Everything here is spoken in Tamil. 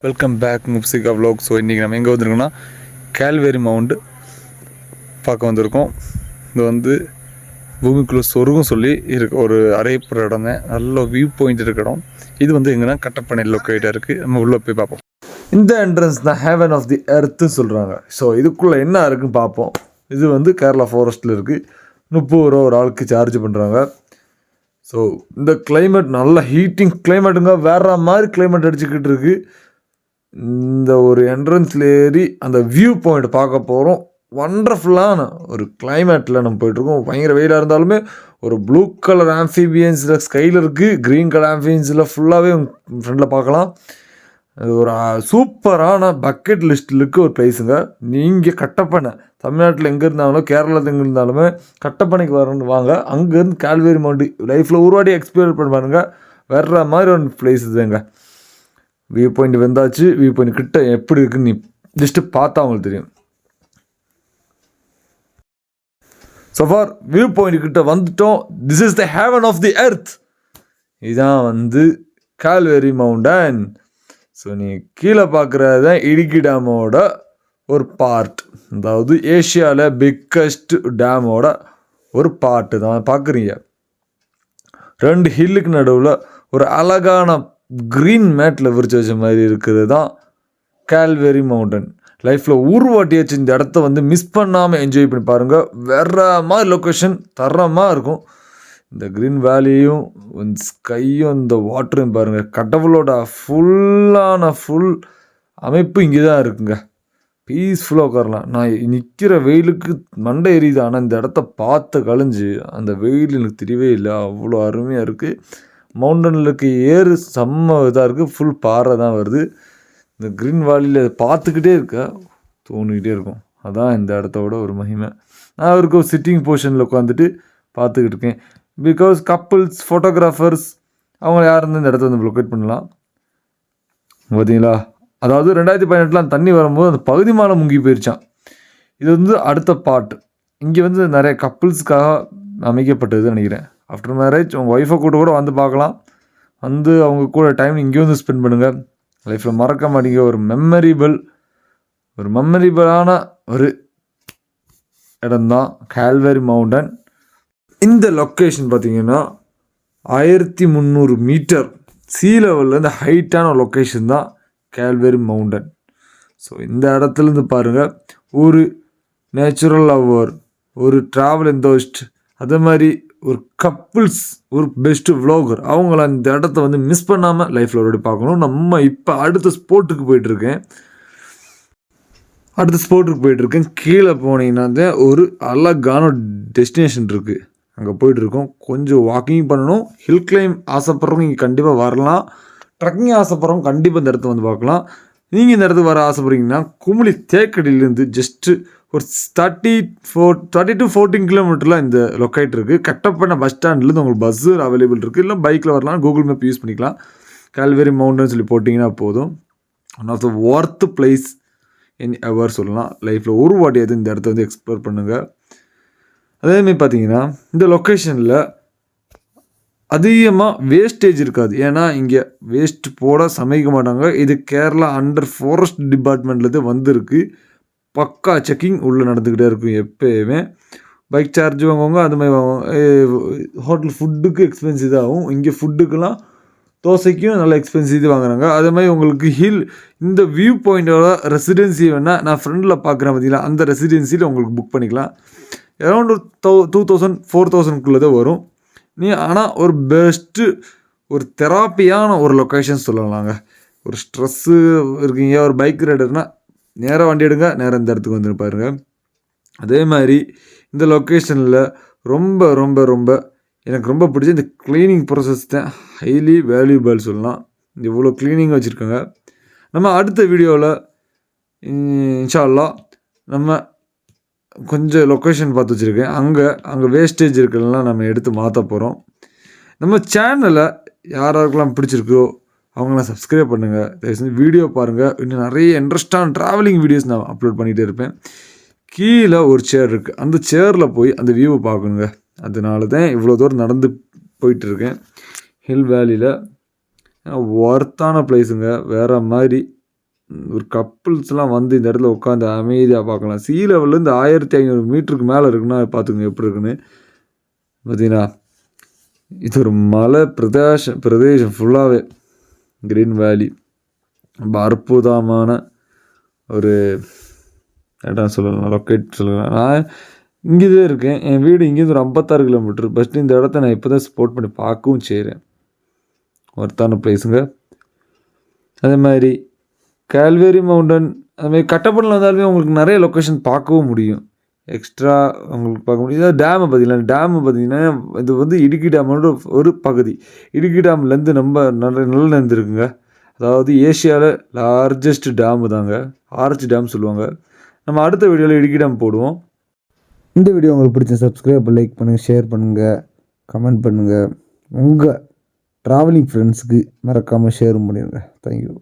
Welcome back Mubsika vlog. So இன்றைக்கி நம்ம எங்கே வந்திருக்கோம்னா கால்வேரி மவுண்ட் பார்க்க வந்திருக்கோம். இது வந்து பூமிக்குள்ளே சொருகும் சொல்லி இருக்க ஒரு அறையப்புற இடம் தான். நல்ல வியூ பாயிண்ட் இருக்க இடம். இது வந்து எங்கன்னா கட்டப்பனையில் லொக்கேட்டாக இருக்குது. நம்ம உள்ளே போய் பார்ப்போம். இந்த என்ட்ரன்ஸ் தான் ஹேவன் ஆஃப் தி எர்த்துன்னு சொல்கிறாங்க. ஸோ இதுக்குள்ளே என்ன இருக்குன்னு பார்ப்போம். இது வந்து கேரளா ஃபாரஸ்ட்டில் இருக்குது. 30 ரூபா ஒரு ஆளுக்கு சார்ஜ் பண்ணுறாங்க. ஸோ இந்த கிளைமேட் நல்ல ஹீட்டிங் கிளைமேட்டுங்க. வேற மாதிரி கிளைமேட் அடிச்சுக்கிட்டு இருக்குது. இந்த ஒரு என்ட்ரன்ஸில் ஏறி அந்த வியூ பாயிண்ட் பார்க்க போகிறோம். வண்டர்ஃபுல்லான ஒரு கிளைமேட்டில் நம்ம போயிட்டுருக்கோம். பயங்கர வெயிலாக இருந்தாலுமே ஒரு ப்ளூ கலர் ஆம்ஃபிபியன்ஸில் ஸ்கையில் இருக்குது. க்ரீன் கலர் ஆம்ஃபிபியன்ஸில் ஃபுல்லாகவே ஃப்ரெண்டில் பார்க்கலாம். அது ஒரு சூப்பரான பக்கெட் லிஸ்ட்டில் இருக்க ஒரு ப்ளேஸுங்க. நீங்கள் கட்டப்பனை தமிழ்நாட்டில் எங்கே இருந்தாலும் கேரளாவில் எங்கே இருந்தாலுமே கட்டப்பனைக்கு வரணும் வாங்க. அங்கேருந்து கால்வேரி மவுண்ட் லைஃப்பில் ஒரு வாட்டி எக்ஸ்பீரியன்ஸ் பண்ண பாருங்க. வேற மாதிரி ஒரு பிளேஸ் இதுங்க. வியூ பாயிண்ட் வந்தாச்சு. வியூ பாயிண்ட் கிட்ட எப்படி இருக்குன்னு நீ ஜஸ்ட்டு பார்த்தா அவங்களுக்கு தெரியும். ஸோ ஃபார் வியூ பாயிண்ட் கிட்ட வந்துட்டோம். This is the heaven of the earth. இதுதான் வந்து கால்வேரி மவுண்டன். ஸோ நீ கீழே பார்க்குறது தான் இடுக்கி டேமோட ஒரு பார்ட். அதாவது ஏஷியாவில் பிக்கஸ்ட் டேமோட ஒரு பார்ட்டு தான் பார்க்குறீங்க. 2 ஹில்லுக்கு நடுவில் ஒரு அழகான க்ரீன் மேட்டில் விரிச்சு வச்ச மாதிரி இருக்கிறது தான் கால்வேரி மவுண்டன். லைஃப்பில் வாட்டியாச்சு இந்த இடத்த வந்து மிஸ் பண்ணாமல் என்ஜாய் பண்ணி பாருங்கள். வேற மாதிரி லொக்கேஷன் தரமாக இருக்கும். இந்த க்ரீன் வேலியும் ஸ்கையும் இந்த வாட்டரும் பாருங்கள். கடவுளோட ஃபுல் அமைப்பு இங்கே தான் இருக்குங்க. பீஸ்ஃபுல்லாக உட்காரலாம். நான் நிற்கிற வெயிலுக்கு மண்டை எரியுது. ஆனால் இந்த இடத்த பார்த்து கழிஞ்சு அந்த வெயில் எனக்கு தெரியவே இல்லை. அவ்வளோ அருமையாக இருக்குது. மவுண்டனில் இருக்க ஏறு செம்ம இதாக இருக்குது. ஃபுல் பாறை தான் வருது. இந்த க்ரீன் வேலியில் பார்த்துக்கிட்டே இருக்க தோணிக்கிட்டே இருக்கும். அதான் இந்த இடத்தோட ஒரு மகிமை. நான் அவருக்கு ஒரு சிட்டிங் பொசிஷனில் உட்காந்துட்டு பார்த்துக்கிட்டு இருக்கேன். பிகாஸ் கப்புள்ஸ் ஃபோட்டோகிராஃபர்ஸ் அவங்க யாருன்னு இந்த இடத்த வந்து லொக்கேட் பண்ணலாம். பார்த்தீங்களா? அதாவது 2018 தண்ணி வரும்போது அந்த பகுதி மாலை முங்கி போயிடுச்சான். இது வந்து அடுத்த பார்ட். இங்கே வந்து நிறைய கப்புள்ஸுக்காக அமைக்கப்பட்டதுன்னு நினைக்கிறேன். ஆஃப்டர் மேரேஜ் உங்கள் ஒய்ஃபை கூட வந்து பார்க்கலாம். வந்து அவங்க கூட டைம் இங்கே வந்து ஸ்பெண்ட் பண்ணுங்கள். லைஃப்பில் மறக்க மாட்டீங்க. ஒரு மெமரிபிளான ஒரு இடம்தான் கால்வேரி மவுண்டன். இந்த லொக்கேஷன் பார்த்தீங்கன்னா 1300 மீட்டர் சீ லெவலில் இந்த ஹைட்டான லொக்கேஷன் தான் கால்வேரி மவுண்டன். ஸோ இந்த இடத்துலேருந்து பாருங்கள். ஒரு நேச்சுரல் லவ்வர், ஒரு ட்ராவல் எந்தோஸ்ட், அதே மாதிரி ஒரு கப்புள்ஸ், ஒரு பெஸ்ட்டு வ்ளாகர், அவங்கள அந்த இடத்த வந்து மிஸ் பண்ணாமல் லைஃப்பில் ஒரு பார்க்கணும். நம்ம இப்போ அடுத்த ஸ்போர்ட்டுக்கு போயிட்டுருக்கேன். கீழே போனீங்கன்னா தான் ஒரு அழகான டெஸ்டினேஷன் இருக்குது. அங்கே போயிட்டுருக்கோம். கொஞ்சம் வாக்கிங் பண்ணணும். ஹில் கிளைம் ஆசைப்படுறவங்க இங்கே கண்டிப்பாக வரலாம். ட்ரக்கிங் ஆசைப்படுறவங்க கண்டிப்பாக இந்த இடத்த வந்து பார்க்கலாம். நீங்கள் இந்த இடத்துக்கு வர ஆசைப்படுறீங்கன்னா குமுளி தேக்கடியிலேருந்து ஜஸ்ட்டு ஒரு 30 to 14 கிலோமீட்டரில் இந்த லொக்கேட் இருக்குது. கட்டப்பன பஸ் ஸ்டாண்ட்லேருந்து உங்களுக்கு பஸ்ஸு அவைலபிள் இருக்குது. இல்லை பைக்கில் வரலாம். கூகுள் மேப் யூஸ் பண்ணிக்கலாம். கால்வேரி மவுண்டன் சொல்லி போட்டிங்கன்னா போதும். One of the worth place in ever சொல்லலாம். லைஃப்பில் ஒரு வாட்டியாவது இந்த இடத்த வந்து எக்ஸ்ப்ளோர் பண்ணுங்கள். அதேமாதிரி பார்த்தீங்கன்னா இந்த லொக்கேஷனில் அதிகமாக வேஸ்டேஜ் இருக்காது. ஏன்னா இங்கே வேஸ்ட் போட சமைக்க மாட்டாங்க. இது கேரளா அண்டர் ஃபாரஸ்ட் டிபார்ட்மெண்ட்லேருந்து வந்திருக்கு. பக்கா செக்கிங் உள்ளே நடந்துக்கிட்டே இருக்கும் எப்போயுமே. பைக் சார்ஜ் வாங்குவாங்க. அது மாதிரி ஹோட்டல் ஃபுட்டுக்கு எக்ஸ்பென்சிவ் ஆகும். இங்கே ஃபுட்டுக்கெல்லாம் தோசைக்கும் நல்ல எக்ஸ்பென்சிவ் வாங்குறாங்க. அதே மாதிரி உங்களுக்கு இந்த வியூ பாயிண்டோட ரெசிடென்சி வேணால் நான் ஃப்ரெண்டில் பார்க்குறேன் பார்த்தீங்களா, அந்த ரெசிடென்சியில் உங்களுக்கு புக் பண்ணிக்கலாம். அரௌண்ட் 2000-4000 தான் வரும். ஆனால் ஒரு பெஸ்ட்டு ஒரு தெராப்பியான ஒரு லொக்கேஷன் சொல்லலாங்க. ஒரு ஸ்ட்ரெஸ்ஸு இருக்கீங்க, ஒரு பைக் ரைடர்னால் நேராக வண்டி எடுங்க, நேராக இந்த இடத்துக்கு வந்து பாருங்க. அதே மாதிரி இந்த லொக்கேஷனில் ரொம்ப எனக்கு ரொம்ப பிடிச்ச இந்த க்ளீனிங் ப்ராசஸ் தான் ஹைலி வேல்யூபிள் சொல்லலாம். இவ்வளோ க்ளீனிங் வச்சுருக்காங்க. நம்ம அடுத்த வீடியோவில் இன்ஷா அல்லாஹ் நம்ம கொஞ்சம் லொக்கேஷன் பார்த்து வச்சுருக்கேன். அங்கே வேஸ்டேஜ் இருக்கிறதெல்லாம் நம்ம எடுத்து மாற்ற போகிறோம். நம்ம சேனலை யாராருக்கெல்லாம் பிடிச்சிருக்கோ அவங்களாம் சப்ஸ்கிரைப் பண்ணுங்கள். தயவுசெய்து வீடியோ பாருங்கள். இன்னும் நிறைய இன்ட்ரெஸ்டான ட்ராவலிங் வீடியோஸ் நான் அப்லோட் பண்ணிகிட்டே இருப்பேன். கீழே ஒரு சேர் இருக்குது. அந்த சேரில் போய் அந்த வியூவை பார்க்கணுங்க. அதனால தான் இவ்வளோ தூரம் நடந்து போயிட்டுருக்கேன். ஹில் வேலியில் ஒர்த்தான பிளேஸுங்க. வேறு மாதிரி ஒரு கப்புள்ஸ்லாம் வந்து இந்த இடத்துல உட்காந்து அமைதியாக பார்க்கலாம். சீ லெவல்லேருந்து 1500 மீட்டருக்கு மேலே இருக்குன்னா பார்த்துக்கோங்க எப்படி இருக்குன்னு. பார்த்தீங்கன்னா இது ஒரு மலை பிரதேசம் ஃபுல்லாகவே கிரீன் வேலி. ரொம்ப அற்புதமான ஒரு இடம் சொல்லலாம், லொக்கேட் சொல்லலாம். நான் இங்கேயே இருக்கேன், என் வீடு இங்கேருந்து ஒரு 56 கிலோமீட்டர். ஃபஸ்ட்டு இந்த இடத்த நான் இப்போ தான் சப்போர்ட் பண்ணி பார்க்கவும் செய்கிறேன். ஒருத்தான பிளேஸுங்க. அதே மாதிரி கால்வேரி மவுண்டன் அதுமாதிரி கட்டப்படில் வந்தாலுமே உங்களுக்கு நிறைய லொக்கேஷன் பார்க்கவும் முடியும். எக்ஸ்ட்ரா உங்களுக்கு பார்க்க முடியும். இதாவது டேமை பார்த்தீங்கன்னா இது வந்து இடுக்கி டேமோட ஒரு பகுதி. இடுக்கி டேம்லேருந்து நல்ல நேர்ந்துருக்குங்க. அதாவது ஏஷியாவில் லார்ஜஸ்ட் டேமு தாங்க, ஆர்ச் டேம் சொல்லுவாங்க. நம்ம அடுத்த வீடியோவில் இடுக்கி டேம் போடுவோம். இந்த வீடியோ உங்களுக்கு பிடிச்ச சப்ஸ்கிரைப், லைக் பண்ணுங்கள், ஷேர் பண்ணுங்கள், கமெண்ட் பண்ணுங்கள். உங்கள் ட்ராவலிங் ஃப்ரெண்ட்ஸுக்கு மறக்காமல் ஷேர் பண்ணிடுங்க. தேங்க்யூ.